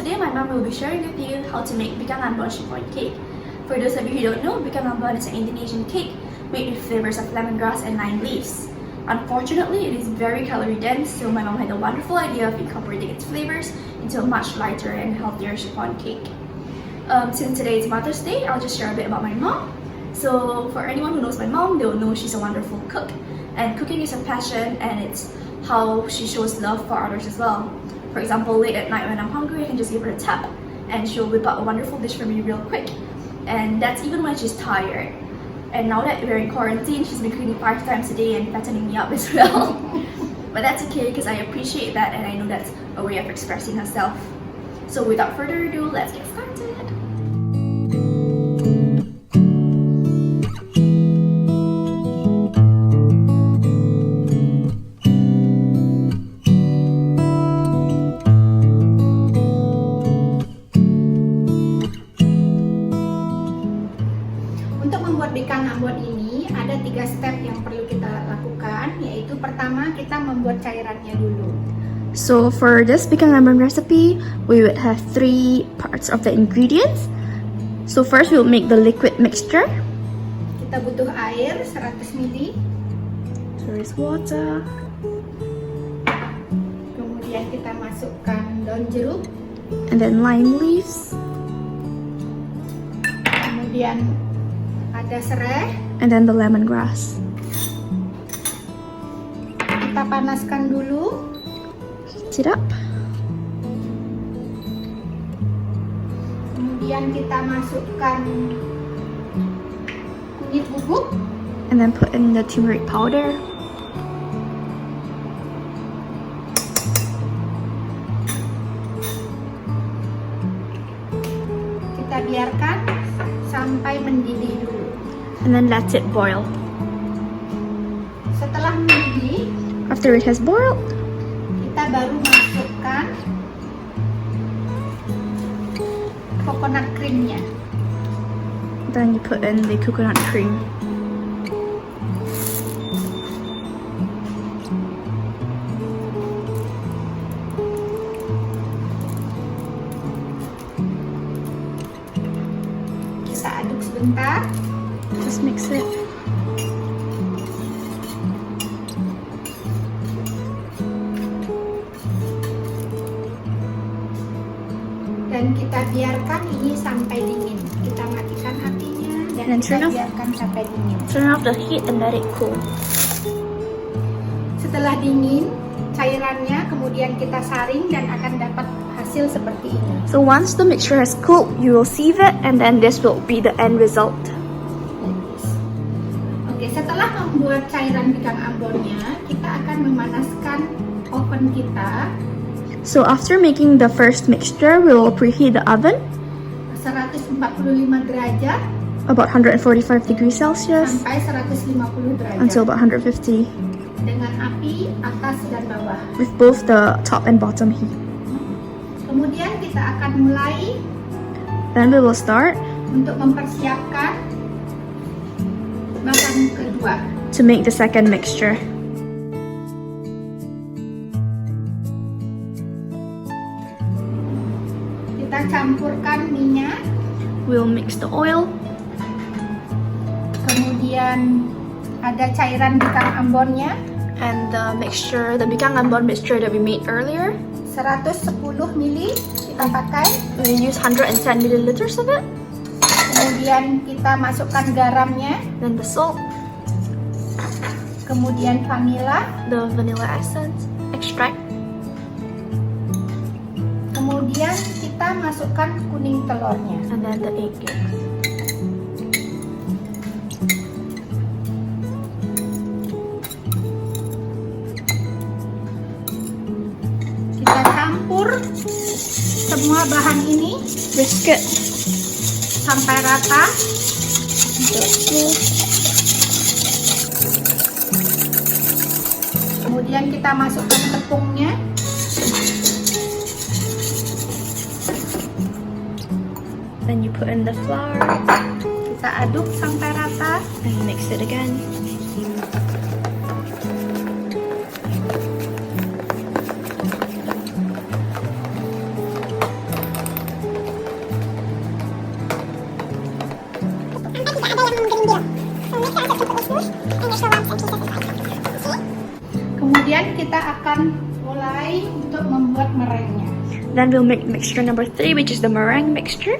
today my mom will be sharing with you how to make Bikang Ambon chiffon cake. For those of you who don't know, Bikang Ambon is an Indonesian cake made with flavors of lemongrass and lime leaves. Unfortunately, it is very calorie dense, so my mom had a wonderful idea of incorporating its flavors into a much lighter and healthier chiffon cake. Since today is Mother's Day, I'll just share a bit about my mom. So for anyone who knows my mom, they'll know she's a wonderful cook. And cooking is her passion, and it's how she shows love for others as well. For example, late at night when I'm hungry, I can just give her a tap, and she'll whip up a wonderful dish for me real quick. And that's even when she's tired. And now that we're in quarantine, she's been cleaning 5 times a day and fattening me up as well. But that's okay, because I appreciate that, and I know that's a way of expressing herself. So without further ado, let's get started. Untuk membuat Bikang Ambon ini ada 3 step yang perlu kita lakukan, yaitu pertama kita membuat cairannya dulu. So for this Bikang Ambon recipe, we would have 3 parts of the ingredients. So first we'll make the liquid mixture. Kita butuh air 100 ml. So there's water. Kemudian kita masukkan daun jeruk. And then lime leaves. Kemudian ada serai. And then the lemongrass. Kita panaskan dulu. Heat it up. Kemudian kita masukkan kunyit bubuk. And then put in the turmeric powder. Kita biarkan sampai mendidih dulu. And then let it boil. Setelah mendidih, After it has boiled, kita baru masukkan coconut creamnya. then you put in the coconut cream. Kita aduk sebentar. Just mix it. Dan kita biarkan ini sampai dingin. Kita matikan apinya dan And kita turn off. biarkan sampai dingin. Turn off the heat and let it cool. Setelah dingin, cairannya kemudian kita saring dan akan dapat hasil seperti ini. So once the mixture has cooled, you will sieve it, and then this will be the end result. Oke, setelah membuat cairan Bikang Ambonnya, kita akan memanaskan oven kita So after making the first mixture, we will preheat the oven 145 derajat about 145 degrees Celsius sampai 150 derajat until about 150 dengan api atas dan bawah. with both the top and bottom heat. Kemudian kita akan mulai Then we will start untuk mempersiapkan bahan kedua. to make the second mixture. Kita campurkan minyak, We'll mix the oil, kemudian ada cairan Bikang Ambonnya and the mixture, the Bikang Ambon mixture that we made earlier. 110 ml kita pakai. We use 110 milliliters of it. Kemudian kita masukkan garamnya, Then the salt, kemudian vanila, the vanilla essence, extract, kemudian kita masukkan kuning telurnya. and then the egg yolks. Kita campur semua bahan ini Whisk it sampai rata. until it's smooth. Kemudian kita masukkan tepungnya. Then you put in the flour Kita aduk sampai rata. and mix it again. membuat meringue-nya. Then we'll make mixture number 3, which is the meringue mixture.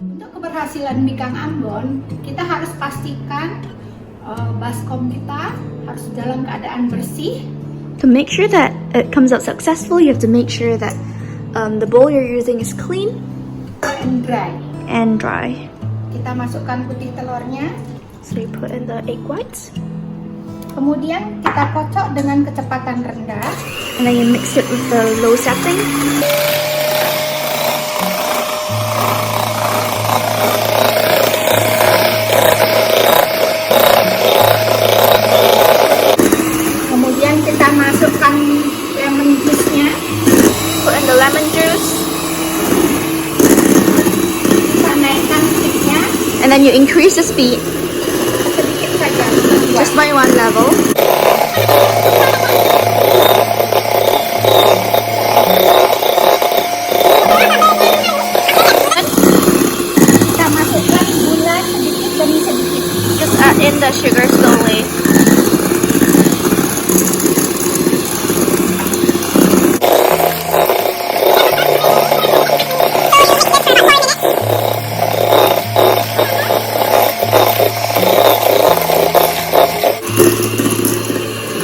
Untuk keberhasilan bikang Ambon, kita harus pastikan baskom kita harus dalam keadaan bersih. To make sure that it comes out successful, you have to make sure that the bowl you're using is clean And dry. and dry. Kita masukkan putih telurnya, So you put in the egg whites, kemudian kita kocok dengan kecepatan rendah. and then you mix it with the low setting. Kemudian kita masukkan lemon juice-nya, Put in the lemon juice, kita naikkan speed-nya and then you increase the speed sedikit saja. just by 1 level. Kita masukkan gula sedikit demi sedikit. Just add in the sugar slowly.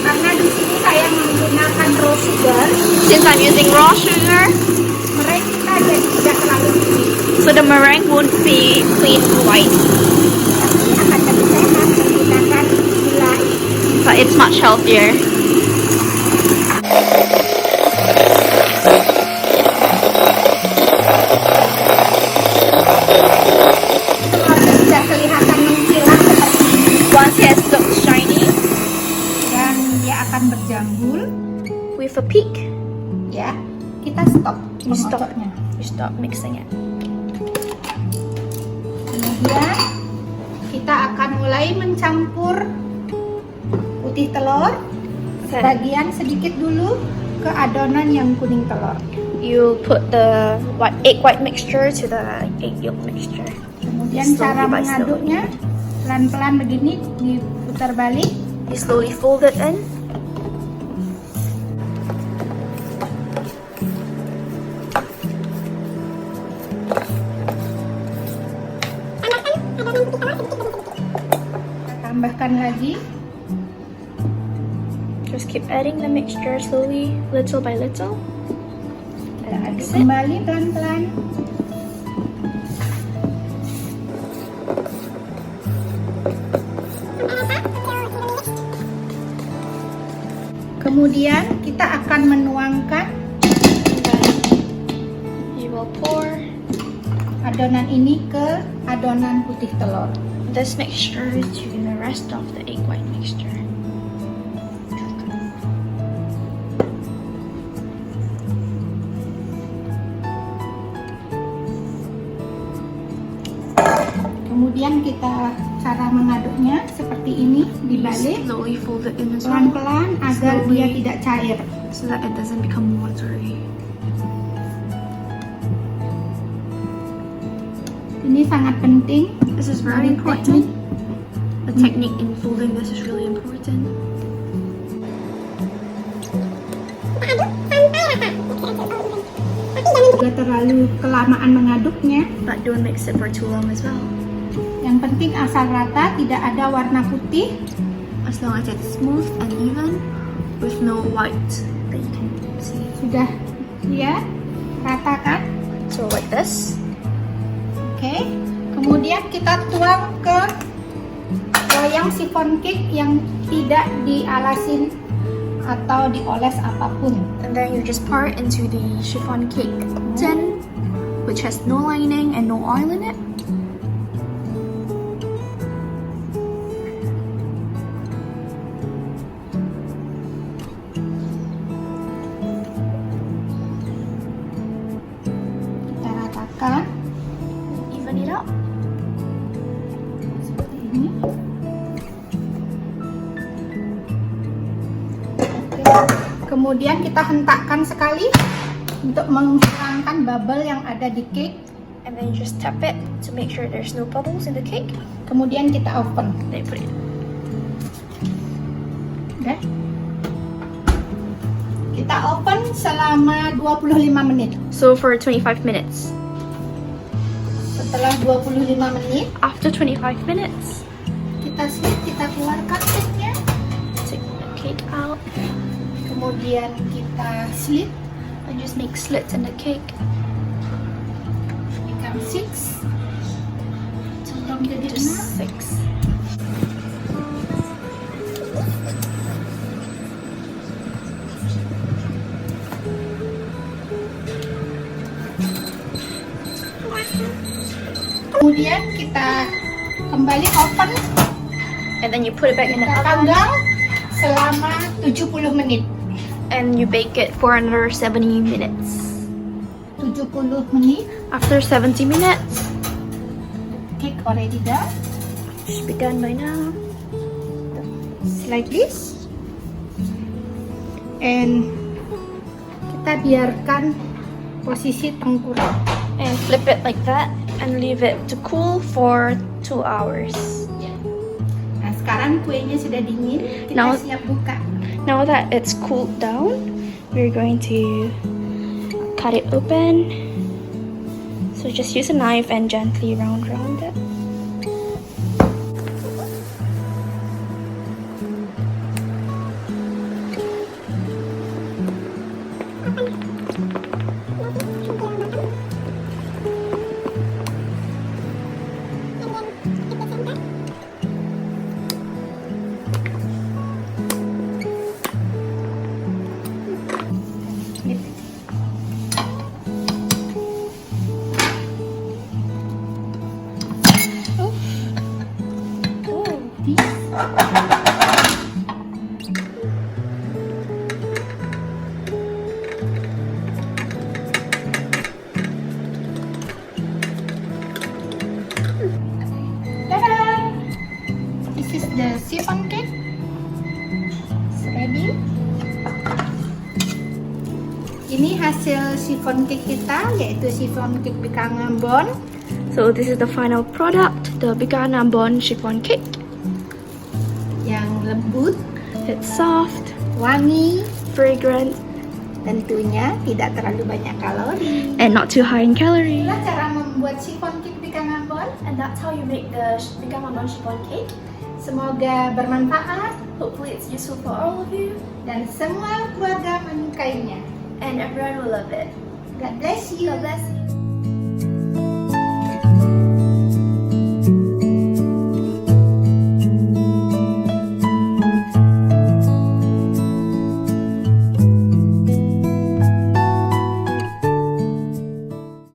Karena di sini saya menggunakan raw sugar, Since I'm using raw sugar, meringue kita jadi tidak terlalu putih, so the meringue won't be clean white, tapi akan lebih sehat menggunakan gula. but it's much healthier. Telurnya sudah kelihatan mengkilat seperti ini Once it looks shiny, dan dia akan berjambul. with a peak, Ya, kita stop You stop. mengocoknya. you stop mixing it. Kemudian kita akan mulai mencampur putih telur sebagian sedikit dulu ke adonan yang kuning telur. You put the egg white mixture to the egg yolk mixture. Kemudian Slowly cara by mengaduknya pelan-pelan begini, diputar balik. You slowly fold it in. Tambahkan lagi. Just keep adding the mixture slowly, little by little. And Aduk mix it. kembali pelan-pelan. Kemudian kita akan menuangkan You will pour adonan ini ke adonan putih telur. this mixture to the rest of the egg white mixture. Kemudian kita cara mengaduknya seperti ini, dibalik Slowly fold it in as well, pelan-pelan agar dia Slowly. tidak cair. so that it doesn't become watery. Ini sangat penting. This is very important. The technique in folding this is really important. Juga terlalu kelamaan mengaduknya. But don't mix it for too long as well. Yang penting asal rata, tidak ada warna putih. As long as it's smooth and even with no white that you can see. Sudah ya, rata kan? So like this. Oke. Kemudian kita tuang ke loyang chiffon cake yang tidak dialasin atau dioles apapun. And then you just pour it into the chiffon cake tin, which has no lining and no oil in it. Kita ratakan Even it up. seperti ini. Oke. Kemudian kita hentakkan sekali untuk menghilangkan bubble yang ada di cake. And then you just tap it to make sure there's no bubbles in the cake. Kemudian kita open. Then you put it. Udah. Kita open selama 25 menit. So for 25 minutes. Setelah 25 menit, After 25 minutes, kita slit, kita keluarkan cake-nya. take the cake out Kemudian kita slit, and just make slits in the cake. become 6. Sebelum jadi To 6. 6. Kemudian kita kembali open, And then you put it back in the kita oven panggang selama 70 menit. and you bake it for another 70 minutes. 70 menit, After 70 minutes, cake already done. should be done by now. Like this. And kita biarkan posisi tengkurap. And flip it like that and leave it to cool for 2 hours. Nah, sekarang kuenya sudah dingin, kita Now- siap buka. Now that it's cooled down, we're going to cut it open. So just use a knife and gently round it. Tada! This is the chiffon cake. It's ready. Ini hasil chiffon cake kita, yaitu chiffon cake Bika Ambon. So this is the final product, the Bika Ambon chiffon cake. Yang lembut, It's soft, wangi, fragrant, tentunya tidak terlalu banyak kalori. and not too high in calories. Inilah cara membuat chiffon cake Bika Ambon. And that's how you make the Bika Ambon chiffon cake. Semoga bermanfaat Hopefully it's useful for all of you dan semua keluarga menyukainya. and everyone will love it. God bless you. God bless you.